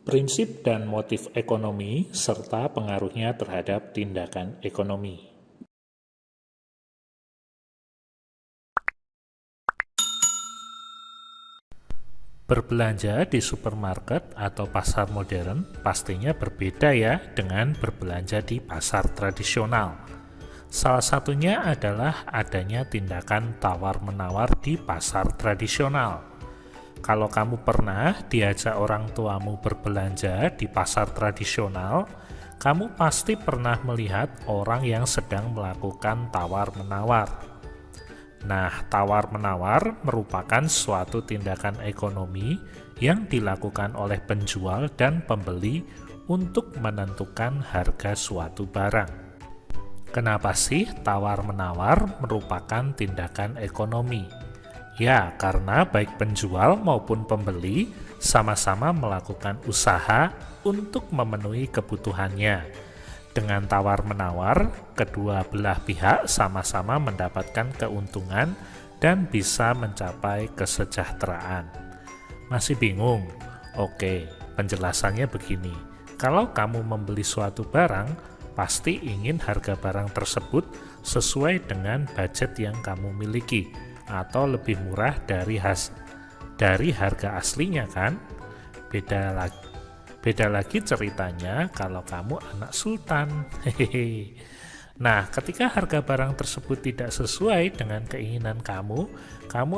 Prinsip dan motif ekonomi serta pengaruhnya terhadap tindakan ekonomi. Berbelanja di supermarket atau pasar modern pastinya berbeda ya dengan berbelanja di pasar tradisional. Salah satunya adalah adanya tindakan tawar-menawar di pasar tradisional. Kalau kamu pernah diajak orang tuamu berbelanja di pasar tradisional, kamu pasti pernah melihat orang yang sedang melakukan tawar-menawar. Nah, tawar-menawar merupakan suatu tindakan ekonomi yang dilakukan oleh penjual dan pembeli untuk menentukan harga suatu barang. Kenapa sih tawar-menawar merupakan tindakan ekonomi? Ya, karena baik penjual maupun pembeli sama-sama melakukan usaha untuk memenuhi kebutuhannya. Dengan tawar-menawar, kedua belah pihak sama-sama mendapatkan keuntungan dan bisa mencapai kesejahteraan. Masih bingung? Oke, penjelasannya begini. Kalau kamu membeli suatu barang, pasti ingin harga barang tersebut sesuai dengan budget yang kamu miliki, atau lebih murah dari harga aslinya kan? Beda lagi ceritanya kalau kamu anak sultan. Hehehe. Nah, ketika harga barang tersebut tidak sesuai dengan keinginan kamu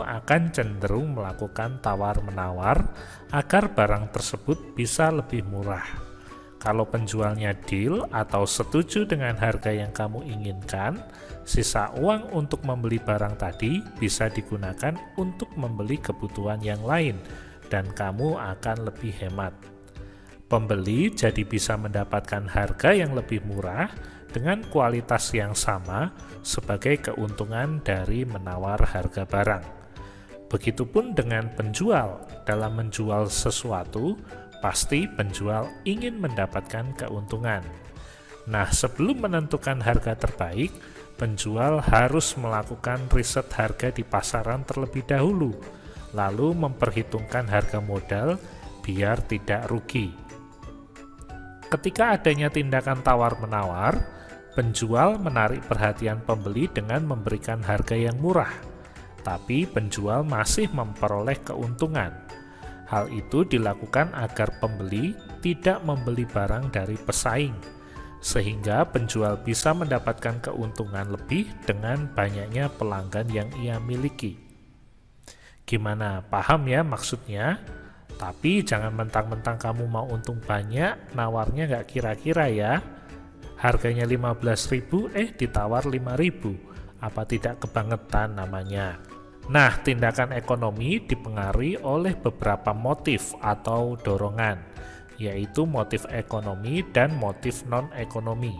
akan cenderung melakukan tawar-menawar agar barang tersebut bisa lebih murah. Kalau penjualnya deal atau setuju dengan harga yang kamu inginkan, sisa uang untuk membeli barang tadi bisa digunakan untuk membeli kebutuhan yang lain, dan kamu akan lebih hemat. Pembeli jadi bisa mendapatkan harga yang lebih murah dengan kualitas yang sama sebagai keuntungan dari menawar harga barang. Begitupun dengan penjual, dalam menjual sesuatu, pasti penjual ingin mendapatkan keuntungan. Nah, sebelum menentukan harga terbaik, penjual harus melakukan riset harga di pasaran terlebih dahulu, lalu memperhitungkan harga modal biar tidak rugi. Ketika adanya tindakan tawar-menawar, penjual menarik perhatian pembeli dengan memberikan harga yang murah, tapi penjual masih memperoleh keuntungan. Hal itu dilakukan agar pembeli tidak membeli barang dari pesaing, sehingga penjual bisa mendapatkan keuntungan lebih dengan banyaknya pelanggan yang ia miliki. Gimana, paham ya maksudnya? Tapi jangan mentang-mentang kamu mau untung banyak, nawarnya nggak kira-kira ya. Harganya 15.000, ditawar 5.000. Apa tidak kebangetan namanya? Nah, tindakan ekonomi dipengaruhi oleh beberapa motif atau dorongan, yaitu motif ekonomi dan motif non-ekonomi.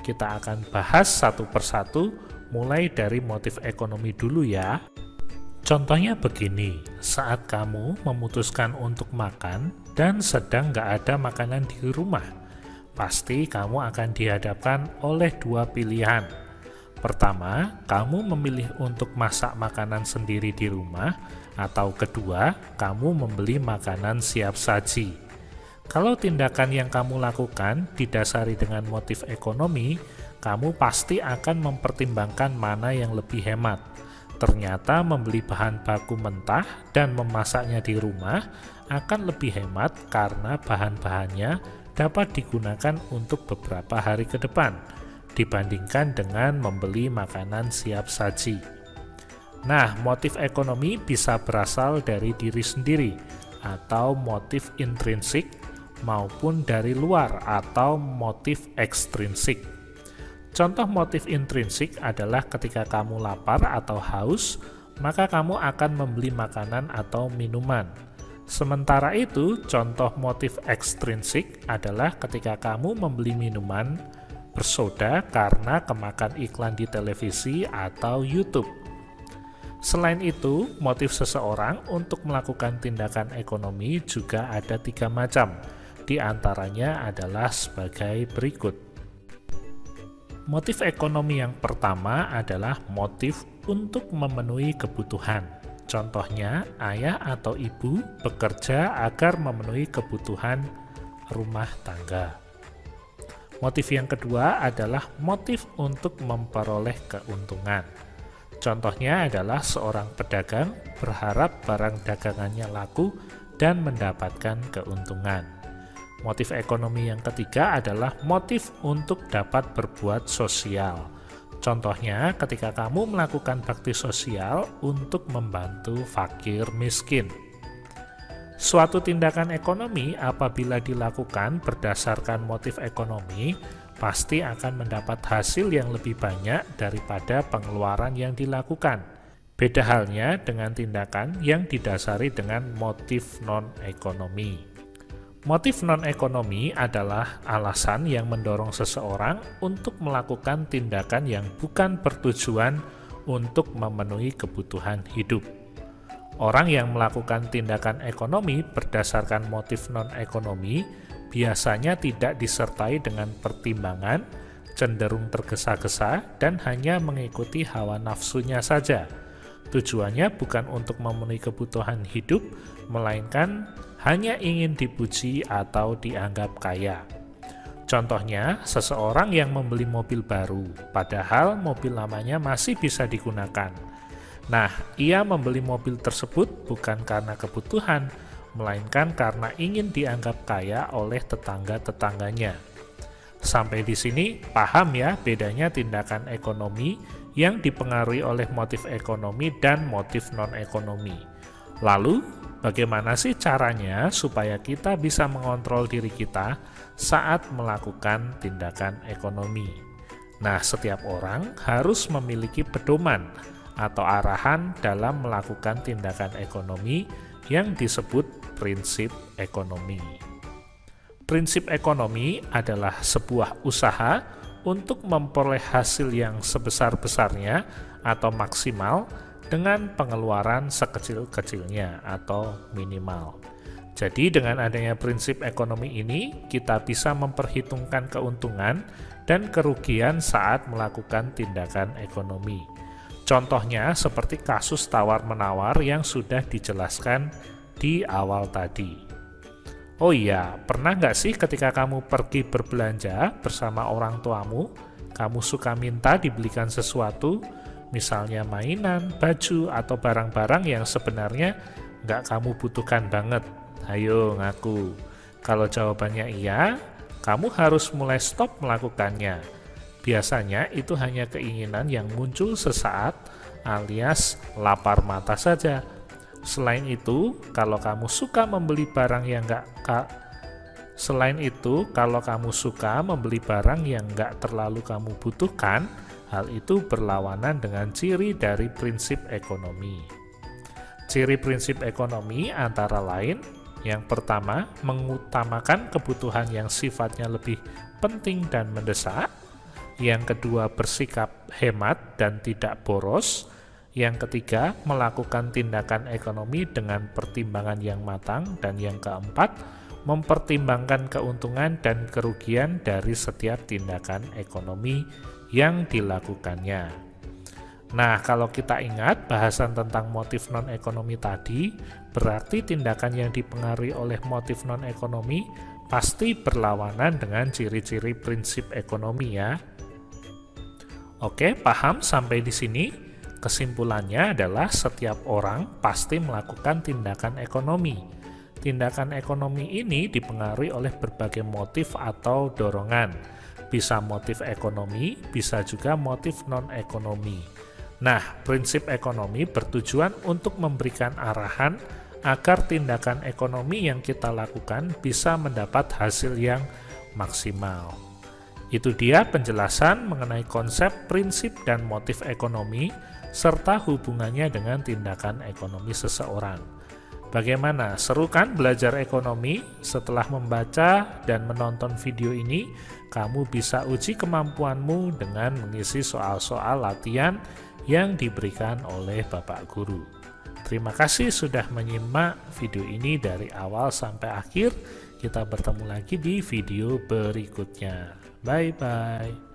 Kita akan bahas satu persatu, mulai dari motif ekonomi dulu ya. Contohnya begini, saat kamu memutuskan untuk makan dan sedang nggak ada makanan di rumah, pasti kamu akan dihadapkan oleh dua pilihan. Pertama, kamu memilih untuk masak makanan sendiri di rumah, atau kedua, kamu membeli makanan siap saji. Kalau tindakan yang kamu lakukan didasari dengan motif ekonomi, kamu pasti akan mempertimbangkan mana yang lebih hemat. Ternyata membeli bahan baku mentah dan memasaknya di rumah akan lebih hemat karena bahan-bahannya dapat digunakan untuk beberapa hari ke depan, dibandingkan dengan membeli makanan siap saji. Nah, motif ekonomi bisa berasal dari diri sendiri, atau motif intrinsik, maupun dari luar, atau motif ekstrinsik. Contoh motif intrinsik adalah ketika kamu lapar atau haus, maka kamu akan membeli makanan atau minuman. Sementara itu, contoh motif ekstrinsik adalah ketika kamu membeli minuman bersoda karena kemakan iklan di televisi atau YouTube. Selain itu, motif seseorang untuk melakukan tindakan ekonomi juga ada 3 macam. Di antaranya adalah sebagai berikut. Motif ekonomi yang pertama adalah motif untuk memenuhi kebutuhan. Contohnya, ayah atau ibu bekerja agar memenuhi kebutuhan rumah tangga. Motif yang kedua adalah motif untuk memperoleh keuntungan. Contohnya adalah seorang pedagang berharap barang dagangannya laku dan mendapatkan keuntungan. Motif ekonomi yang ketiga adalah motif untuk dapat berbuat sosial. Contohnya ketika kamu melakukan bakti sosial untuk membantu fakir miskin. Suatu tindakan ekonomi apabila dilakukan berdasarkan motif ekonomi, pasti akan mendapat hasil yang lebih banyak daripada pengeluaran yang dilakukan. Beda halnya dengan tindakan yang didasari dengan motif non-ekonomi. Motif non-ekonomi adalah alasan yang mendorong seseorang untuk melakukan tindakan yang bukan bertujuan untuk memenuhi kebutuhan hidup. Orang yang melakukan tindakan ekonomi berdasarkan motif non-ekonomi biasanya tidak disertai dengan pertimbangan, cenderung tergesa-gesa, dan hanya mengikuti hawa nafsunya saja. Tujuannya bukan untuk memenuhi kebutuhan hidup, melainkan hanya ingin dipuji atau dianggap kaya. Contohnya, seseorang yang membeli mobil baru, padahal mobil lamanya masih bisa digunakan. Nah, ia membeli mobil tersebut bukan karena kebutuhan, melainkan karena ingin dianggap kaya oleh tetangga-tetangganya. Sampai di sini, paham ya bedanya tindakan ekonomi yang dipengaruhi oleh motif ekonomi dan motif non-ekonomi. Lalu, bagaimana sih caranya supaya kita bisa mengontrol diri kita saat melakukan tindakan ekonomi? Nah, setiap orang harus memiliki pedoman atau arahan dalam melakukan tindakan ekonomi yang disebut prinsip ekonomi. Prinsip ekonomi adalah sebuah usaha untuk memperoleh hasil yang sebesar-besarnya atau maksimal dengan pengeluaran sekecil-kecilnya atau minimal. Jadi dengan adanya prinsip ekonomi ini, kita bisa memperhitungkan keuntungan dan kerugian saat melakukan tindakan ekonomi. Contohnya seperti kasus tawar-menawar yang sudah dijelaskan di awal tadi. Oh iya, pernah nggak sih ketika kamu pergi berbelanja bersama orang tuamu, kamu suka minta dibelikan sesuatu, misalnya mainan, baju, atau barang-barang yang sebenarnya nggak kamu butuhkan banget? Ayo ngaku. Kalau jawabannya iya, kamu harus mulai stop melakukannya. Biasanya itu hanya keinginan yang muncul sesaat alias lapar mata saja. Selain itu, kalau kamu suka membeli barang yang nggak terlalu kamu butuhkan, hal itu berlawanan dengan ciri dari prinsip ekonomi. Ciri prinsip ekonomi antara lain, yang pertama, mengutamakan kebutuhan yang sifatnya lebih penting dan mendesak. Yang kedua, bersikap hemat dan tidak boros. Yang ketiga, melakukan tindakan ekonomi dengan pertimbangan yang matang. Dan yang keempat, mempertimbangkan keuntungan dan kerugian dari setiap tindakan ekonomi yang dilakukannya. Nah, kalau kita ingat bahasan tentang motif non-ekonomi tadi, berarti tindakan yang dipengaruhi oleh motif non-ekonomi pasti berlawanan dengan ciri-ciri prinsip ekonomi ya. Oke, paham sampai di sini? Kesimpulannya adalah setiap orang pasti melakukan tindakan ekonomi. Tindakan ekonomi ini dipengaruhi oleh berbagai motif atau dorongan. Bisa motif ekonomi, bisa juga motif non-ekonomi. Nah, prinsip ekonomi bertujuan untuk memberikan arahan agar tindakan ekonomi yang kita lakukan bisa mendapat hasil yang maksimal. Itu dia penjelasan mengenai konsep, prinsip, dan motif ekonomi, serta hubungannya dengan tindakan ekonomi seseorang. Bagaimana? Seru kan belajar ekonomi? Setelah membaca dan menonton video ini, kamu bisa uji kemampuanmu dengan mengisi soal-soal latihan yang diberikan oleh Bapak Guru. Terima kasih sudah menyimak video ini dari awal sampai akhir. Kita bertemu lagi di video berikutnya. Bye-bye.